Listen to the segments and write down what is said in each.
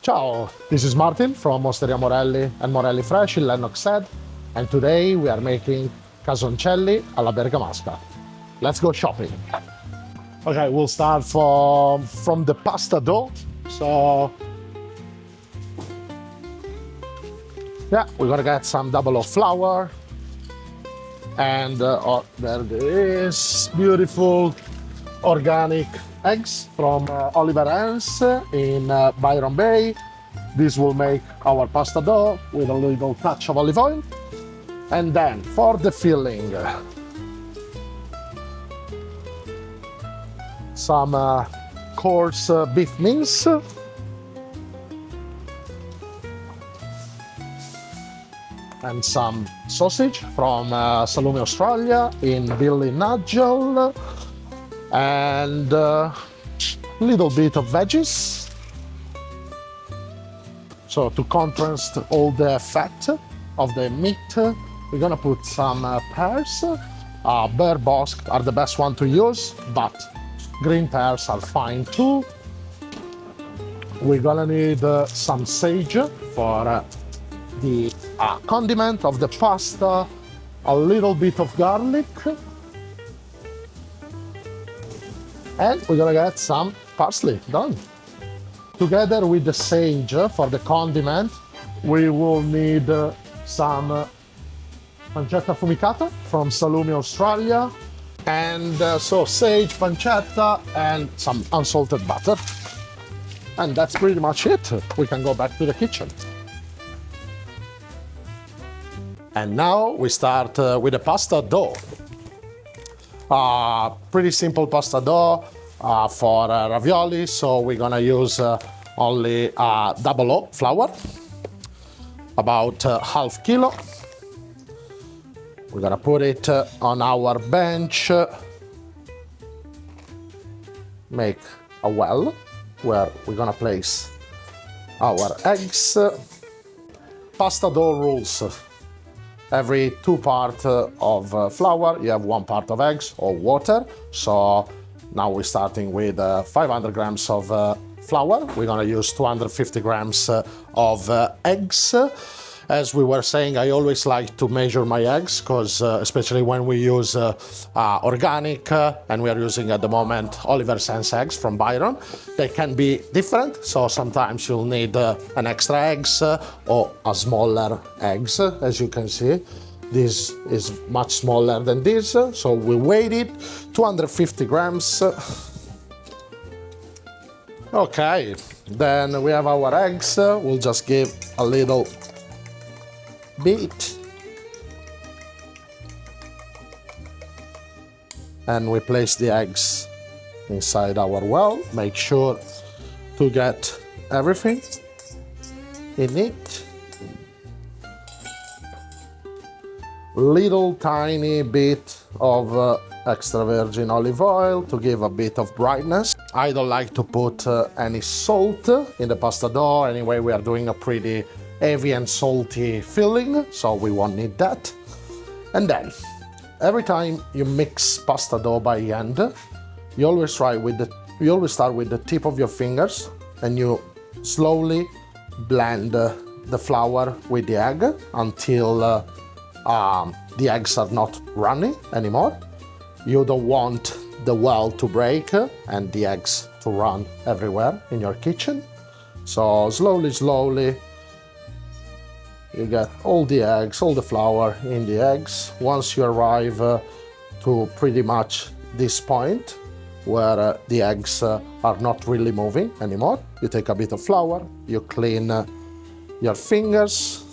Ciao, this is Martin from Osteria Morelli and Morelli Fresh in Lennox Head, and today we are making casoncelli alla bergamasca. Let's go shopping. Okay, we'll start from the pasta dough. So, yeah, we're gonna get some double O flour, and oh, there it is, beautiful organic eggs from Oliver Ends in Byron Bay. This will make our pasta dough with a little touch of olive oil. And then for the filling, some coarse beef mince, and some sausage from Salumi, Australia in Billy Nudgel, and a little bit of veggies. So to contrast all the fat of the meat, we're gonna put some pears. Bear Bosque are the best one to use, but green pears are fine too. We're gonna need some sage for the condiment of the pasta, a little bit of garlic, and we're gonna get some parsley done. Together with the sage for the condiment, we will need some pancetta affumicata from Salumi, Australia, and so sage, pancetta, and some unsalted butter. And that's pretty much it. We can go back to the kitchen. And now we start with the pasta dough. Pretty simple pasta dough for ravioli, so we're gonna use only double O flour, about half kilo. We're gonna put it on our bench, make a well where we're gonna place our eggs. Pasta dough rules. Every 2 parts of flour, you have 1 part of eggs or water. So now we're starting with 500 grams of flour. We're gonna use 250 grams of eggs. As we were saying, I always like to measure my eggs because especially when we use organic and we are using at the moment Oliver Sands eggs from Byron, they can be different. So sometimes you'll need an extra eggs or a smaller eggs. As you can see, this is much smaller than this. So we weighed it, 250 grams. Okay, then we have our eggs. We'll just give a little beat, and we place the eggs inside our well. Make sure to get everything in it. Little tiny bit of extra virgin olive oil to give a bit of brightness. I don't like to put any salt in the pasta dough. Anyway, we are doing a pretty heavy and salty filling, so we won't need that. And then, every time you mix pasta dough by hand, you always start with the tip of your fingers, and you slowly blend the flour with the egg until the eggs are not runny anymore. You don't want the well to break and the eggs to run everywhere in your kitchen. So slowly, you get all the eggs, all the flour in the eggs. Once you arrive to pretty much this point where the eggs are not really moving anymore, you take a bit of flour, you clean your fingers,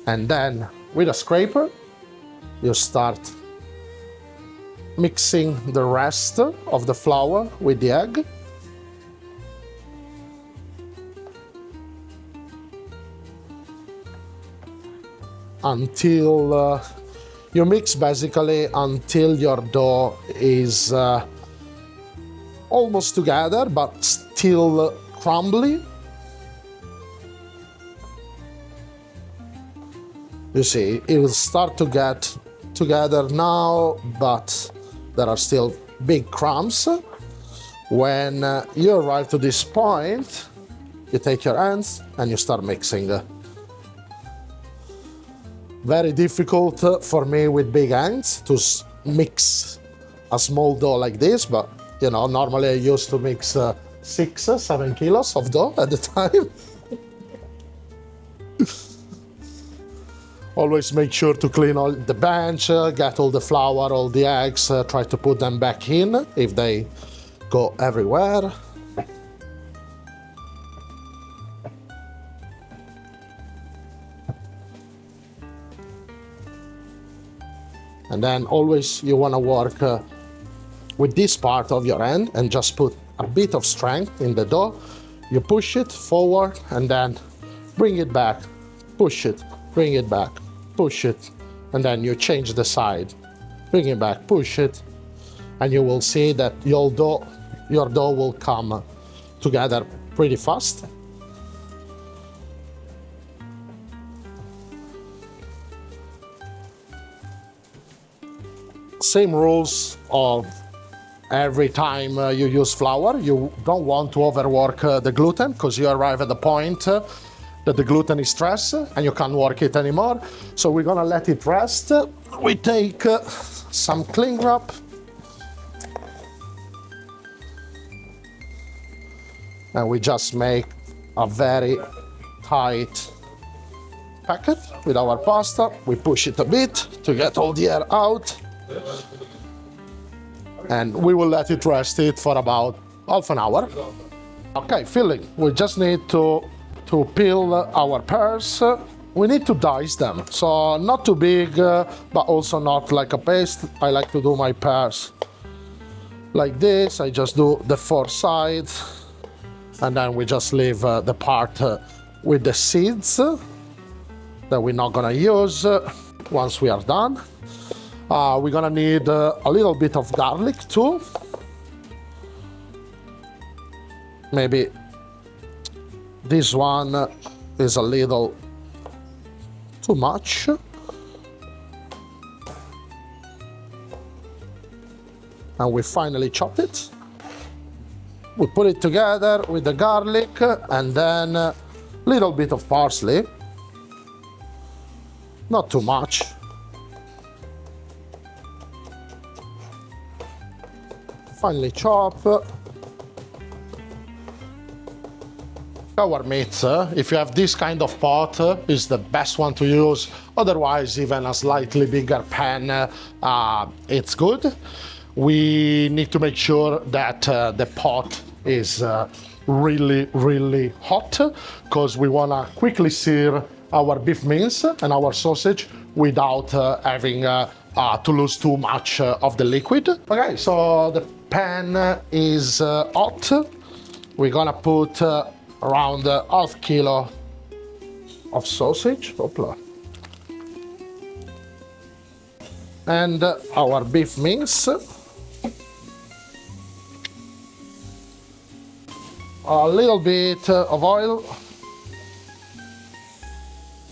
and then with a scraper, you start mixing the rest of the flour with the egg. Until you mix basically until your dough is almost together but still crumbly. You see, it will start to get together now, but there are still big crumbs. When you arrive to this point, you take your hands and you start mixing. Very difficult for me with big hands to mix a small dough like this, but you know, normally I used to mix 6-7 kilos of dough at the time. Always make sure to clean all the bench, get all the flour, all the eggs, try to put them back in if they go everywhere. And then always you want to work with this part of your hand and just put a bit of strength in the dough. You push it forward and then bring it back, push it, bring it back, push it, and then you change the side, bring it back, push it, and you will see that your dough will come together pretty fast. Same rules of every time you use flour. You don't want to overwork the gluten, because you arrive at the point that the gluten is stressed and you can't work it anymore. So we're gonna let it rest. We take some cling wrap and we just make a very tight packet with our pasta. We push it a bit to get all the air out. And we will let it rest for about half an hour. Okay, filling. We just need to peel our pears. We need to dice them, so not too big, but also not like a paste. I like to do my pears like this. I just do the 4 sides, and then we just leave the part with the seeds that we're not gonna use once we are done. We're gonna need a little bit of garlic too. Maybe this one is a little too much. And we finally chop it. We put it together with the garlic and then a little bit of parsley. Not too much. Finally chop. Our meat, if you have this kind of pot, is the best one to use. Otherwise, even a slightly bigger pan, it's good. We need to make sure that the pot is really, really hot, because we want to quickly sear our beef mince and our sausage without having to lose too much of the liquid. Okay, so the pan is hot. We're gonna put around half kilo of sausage. Hopla. And our beef mince. A little bit of oil.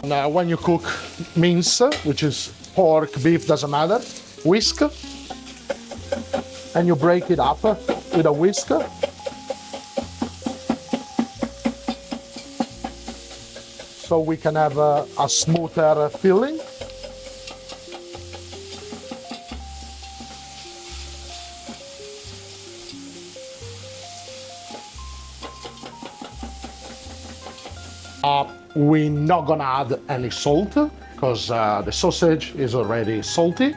And when you cook mince, which is pork, beef, doesn't matter, whisk. And you break it up with a whisk. So we can have a smoother filling. We're not gonna add any salt because the sausage is already salty.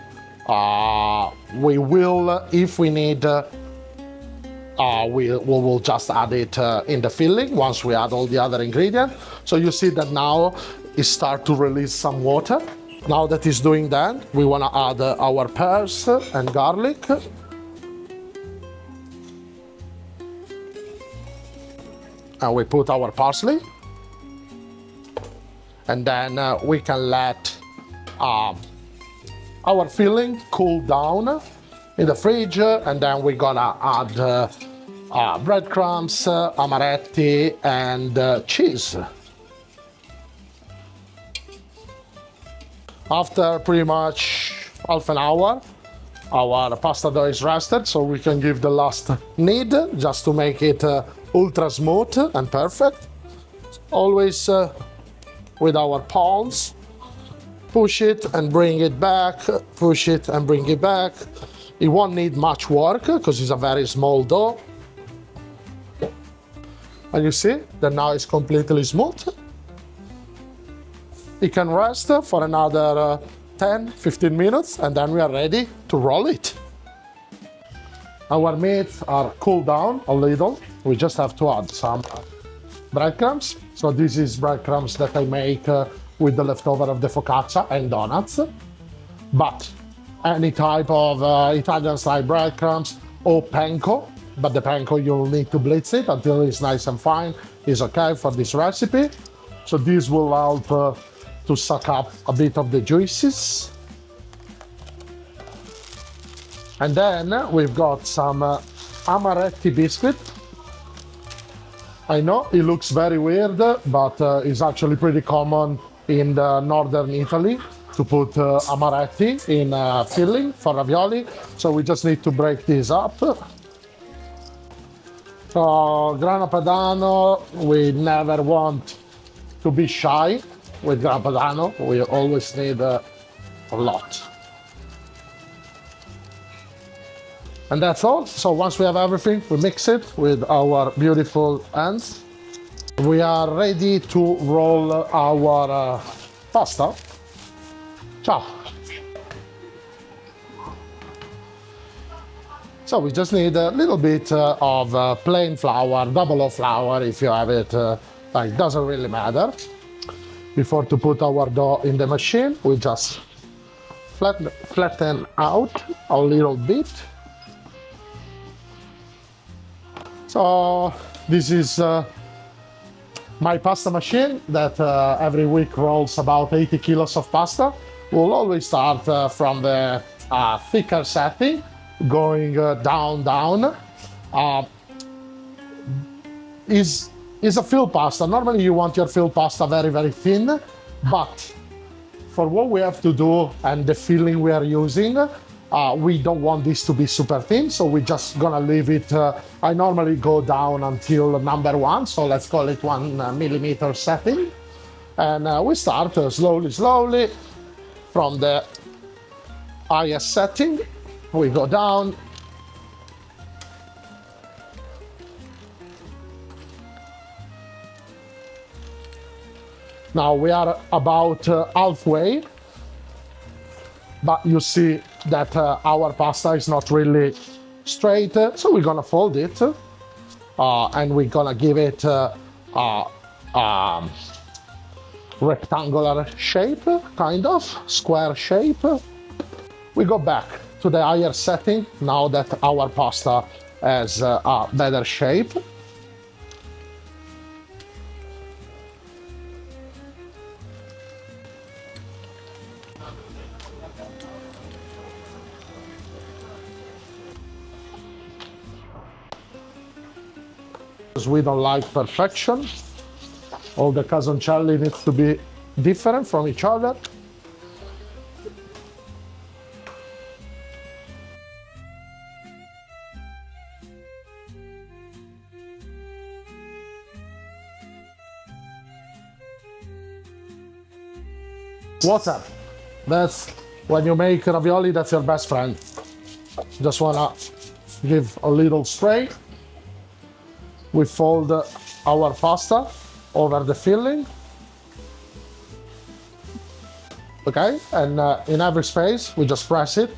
We will, if we need, we will just add it in the filling once we add all the other ingredients. So you see that now it starts to release some water. Now that it's doing that, we want to add our pears and garlic. And we put our parsley. And then we can let our filling cool down in the fridge, and then we're gonna add breadcrumbs, amaretti, and cheese. After pretty much half an hour, Our pasta dough is rested, so we can give the last knead just to make it ultra smooth and perfect. Always with our palms, push it and bring it back, push it and bring it back. It won't need much work because it's a very small dough. And you see that now it's completely smooth. It can rest for another 10-15 minutes and then we are ready to roll it. Our meats are cooled down a little. We just have to add some breadcrumbs. So this is breadcrumbs that I make with the leftover of the focaccia and donuts. But any type of Italian style breadcrumbs or panko, but the panko you'll need to blitz it until it's nice and fine, is okay for this recipe. So this will help to suck up a bit of the juices. And then we've got some amaretti biscuit. I know it looks very weird, but it's actually pretty common in the northern Italy to put amaretti in filling for ravioli. So we just need to break this up. So grana padano, we never want to be shy with grana padano. We always need a lot. And that's all. So once we have everything, we mix it with our beautiful hands. We are ready to roll our pasta. Ciao. So we just need a little bit of plain flour, double O flour if you have it, like doesn't really matter. Before to put our dough in the machine, we just flatten out a little bit. So this is my pasta machine that every week rolls about 80 kilos of pasta. We'll always start from the thicker setting, going down. Is a filled pasta. Normally you want your filled pasta very, very thin, but for what we have to do and the filling we are using, we don't want this to be super thin, so we're just gonna leave it. I normally go down until number 1, so let's call it 1 millimeter setting. And we start slowly from the highest setting. We go down. Now we are about halfway, but you see that our pasta is not really straight, so we're gonna fold it and we're gonna give it rectangular shape, kind of square shape. We go back to the higher setting now that our pasta has a better shape. Because we don't like perfection. All the casoncelli needs to be different from each other. Water. That's when you make ravioli, that's your best friend. Just wanna give a little spray. We fold our pasta over the filling. Okay, and in every space, we just press it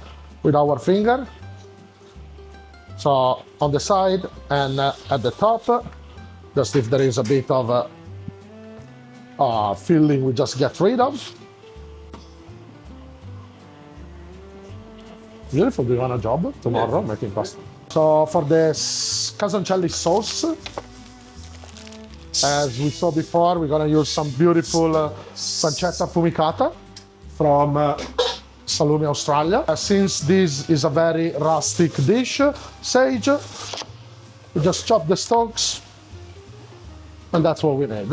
with our finger. So on the side and at the top, just if there is a bit of filling, we just get rid of. Beautiful, do you want a job tomorrow making pasta? So for the casoncelli sauce, as we saw before, we're gonna use some beautiful pancetta affumicata from Salumi, Australia. Since this is a very rustic dish, sage, we just chop the stalks, and that's what we need.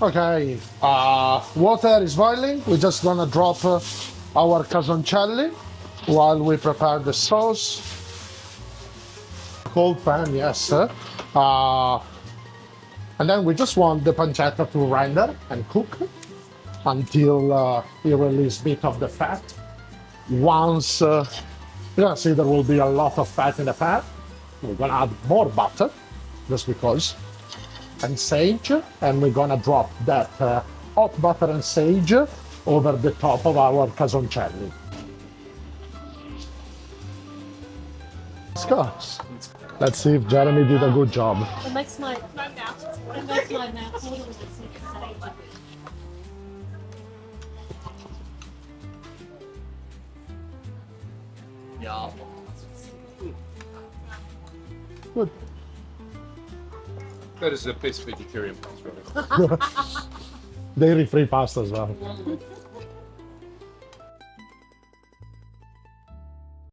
Okay, water is boiling. We're just gonna drop our casoncelli. while we prepare the sauce. Cold pan, yes. And then we just want the pancetta to render and cook until it releases a bit of the fat. Once you're gonna see there will be a lot of fat in the pan, we're gonna add more butter, just because, and sage, and we're gonna drop that hot butter and sage over the top of our casoncelli. Let's go. Let's see if Jeremy did a good job. It makes my mouth water when it's sage. Yeah. Good. That is the best vegetarian pasta. Dairy-free pasta as well.